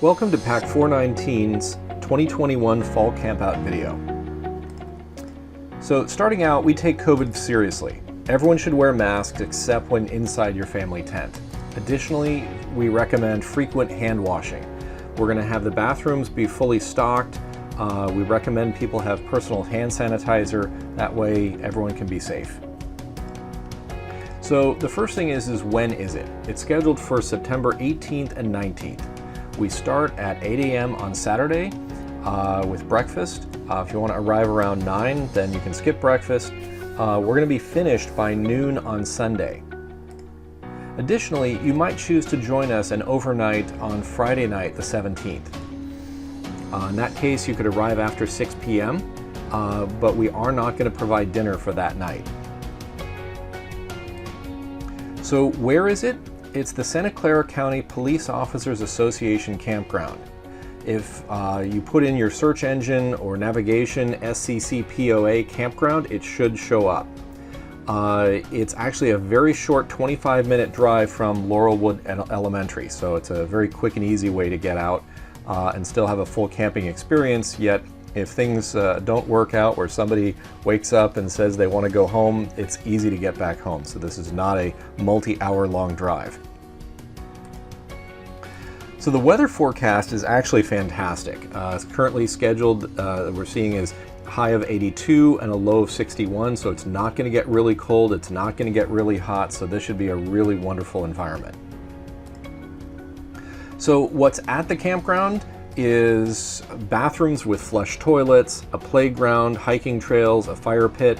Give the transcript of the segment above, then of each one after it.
Welcome to Pack 419's 2021 Fall Campout video. So starting out, we take COVID seriously. Everyone should wear masks except when inside your family tent. Additionally, we recommend frequent hand washing. We're going to have the bathrooms be fully stocked. We recommend people have personal hand sanitizer. That way everyone can be safe. So the first thing is when is it? It's scheduled for September 18th and 19th. We start at 8 a.m. on Saturday with breakfast. If you want to arrive around 9, then you can skip breakfast. We're going to be finished by noon on Sunday. Additionally, you might choose to join us and overnight on Friday night, the 17th. In that case, you could arrive after 6 p.m., but we are not going to provide dinner for that night. So where is it? It's the Santa Clara County Police Officers Association campground. If you put in your search engine or navigation SCCPOA campground, it should show up. It's actually a very short 25-minute drive from Laurelwood Elementary, so it's a very quick and easy way to get out and still have a full camping experience, yet if things don't work out where somebody wakes up and says they want to go home, it's easy to get back home. So this is not a multi-hour long drive. So the weather forecast is actually fantastic. It's currently scheduled, we're seeing is high of 82 and a low of 61, so it's not going to get really cold, it's not going to get really hot, so this should be a really wonderful environment. So what's at the campground is bathrooms with flush toilets, a playground, hiking trails, a fire pit.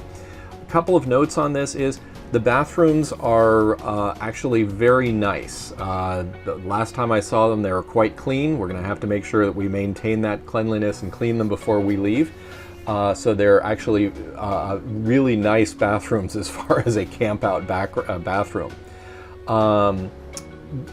A couple of notes on this is the bathrooms are actually very nice. The last time I saw them, they were quite clean. We're going to have to make sure that we maintain that cleanliness and clean them before we leave. So they're actually really nice bathrooms as far as a campout bathroom.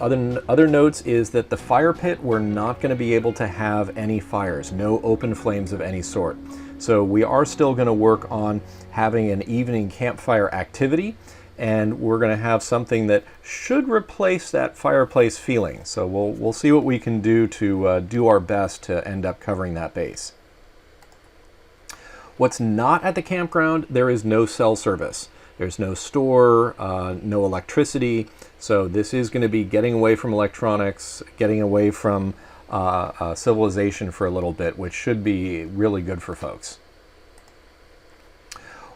Other notes is that the fire pit, we're not going to be able to have any fires, no open flames of any sort. So we are still going to work on having an evening campfire activity, and we're going to have something that should replace that fireplace feeling. So we'll see what we can do to do our best to end up covering that base. What's not at the campground, there is no cell service. There's no store, no electricity, so this is going to be getting away from electronics, getting away from civilization for a little bit, which should be really good for folks.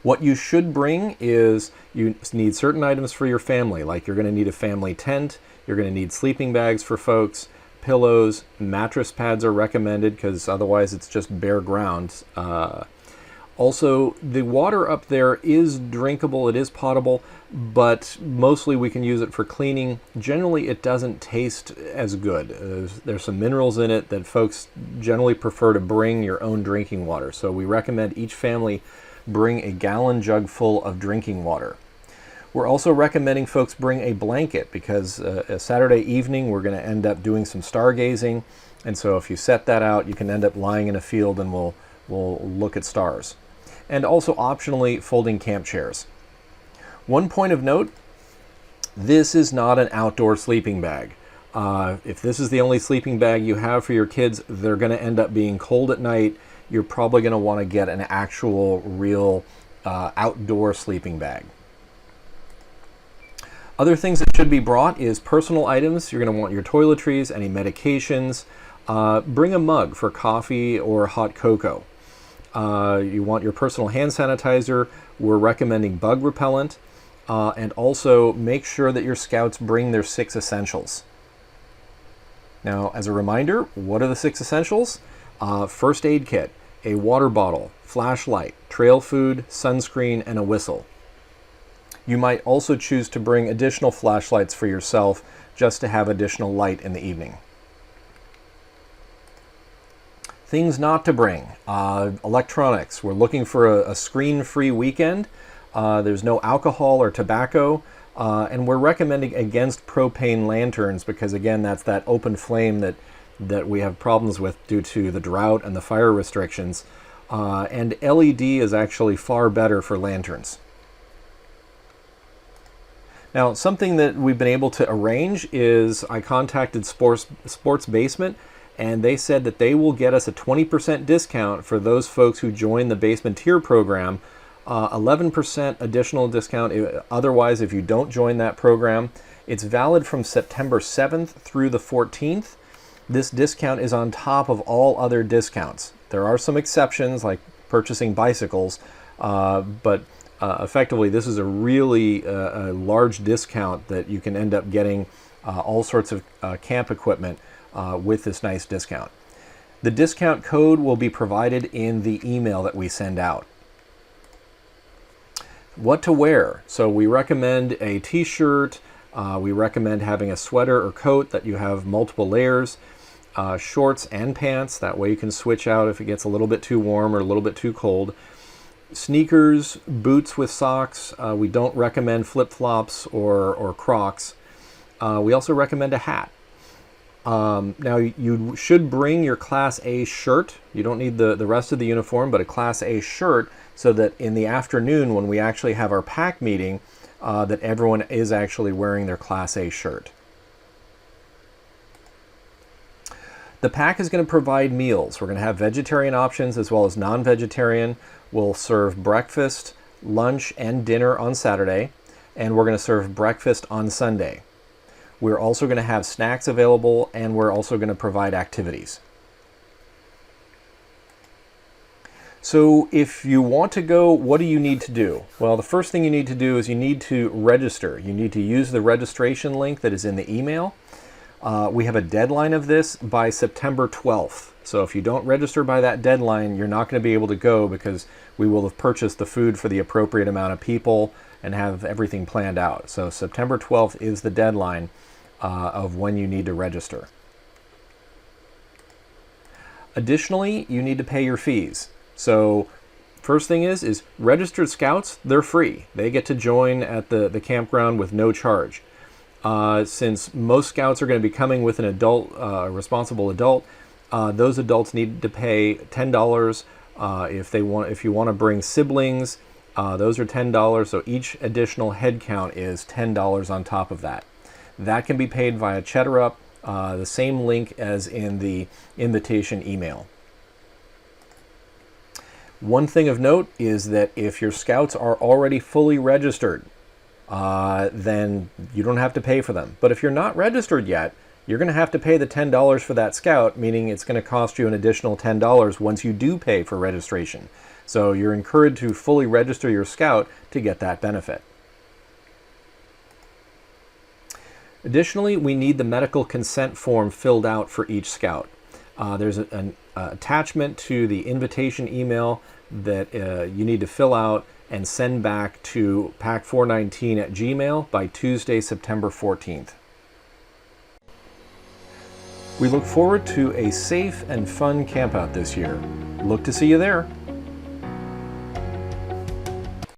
What you should bring is you need certain items for your family, like you're going to need a family tent, you're going to need sleeping bags for folks, pillows, mattress pads are recommended because otherwise it's just bare ground. Also, the water up there is drinkable, it is potable, but mostly we can use it for cleaning. Generally, it doesn't taste as good. There's some minerals in it that folks generally prefer to bring your own drinking water. So we recommend each family bring a gallon jug full of drinking water. We're also recommending folks bring a blanket because a Saturday evening we're going to end up doing some stargazing. And so if you set that out, you can end up lying in a field and we'll look at stars. And also optionally folding camp chairs. One point of note, this is not an outdoor sleeping bag. If this is the only sleeping bag you have for your kids, they're going to end up being cold at night. You're probably going to want to get an actual real outdoor sleeping bag. Other things that should be brought is personal items. You're going to want your toiletries, any medications. Bring a mug for coffee or hot cocoa. You want your personal hand sanitizer. We're recommending bug repellent, and also make sure that your scouts bring their 6 essentials. Now, as a reminder, what are the 6 essentials? First aid kit, a water bottle, flashlight, trail food, sunscreen, and a whistle. You might also choose to bring additional flashlights for yourself just to have additional light in the evening. Things not to bring, electronics. We're looking for a screen-free weekend. There's no alcohol or tobacco, and we're recommending against propane lanterns because again, that's that open flame that we have problems with due to the drought and the fire restrictions. And LED is actually far better for lanterns. Now, something that we've been able to arrange is I contacted Sports Basement, and they said that they will get us a 20% discount for those folks who join the Basement Tier program, 11% additional discount otherwise if you don't join that program. It's valid from September 7th through the 14th. This discount is on top of all other discounts. There are some exceptions like purchasing bicycles, but effectively this is a really large discount that you can end up getting all sorts of camp equipment with this nice discount. The discount code will be provided in the email that we send out. What to wear? So we recommend a t-shirt, we recommend having a sweater or coat that you have multiple layers, shorts and pants, that way you can switch out if it gets a little bit too warm or a little bit too cold. Sneakers, boots with socks. We don't recommend flip-flops or Crocs. We also recommend a hat. Now you should bring your Class A shirt. You don't need the rest of the uniform, but a Class A shirt, so that in the afternoon when we actually have our pack meeting, that everyone is actually wearing their Class A shirt. The pack is going to provide meals. We're going to have vegetarian options as well as non-vegetarian. We'll serve breakfast, lunch, and dinner on Saturday, and we're going to serve breakfast on Sunday. We're also going to have snacks available, and we're also going to provide activities. So if you want to go, what do you need to do? Well, the first thing you need to do is you need to register. You need to use the registration link that is in the email. We have a deadline of this by September 12th. So if you don't register by that deadline, you're not going to be able to go because we will have purchased the food for the appropriate amount of people and have everything planned out. So September 12th is the deadline of when you need to register. Additionally, you need to pay your fees. So first thing is registered scouts, they're free. They get to join at the campground with no charge. Since most scouts are going to be coming with an adult, responsible adult, those adults need to pay $10. If you want to bring siblings, those are $10. So each additional head count is $10 on top of that. That can be paid via CheddarUp, the same link as in the invitation email. One thing of note is that if your scouts are already fully registered, then you don't have to pay for them. But if you're not registered yet, you're going to have to pay the $10 for that scout, meaning it's going to cost you an additional $10 once you do pay for registration. So you're encouraged to fully register your scout to get that benefit. Additionally, we need the medical consent form filled out for each scout. There's an attachment to the invitation email that you need to fill out and send back to pack419@gmail by Tuesday, September 14th. We look forward to a safe and fun campout this year. Look to see you there.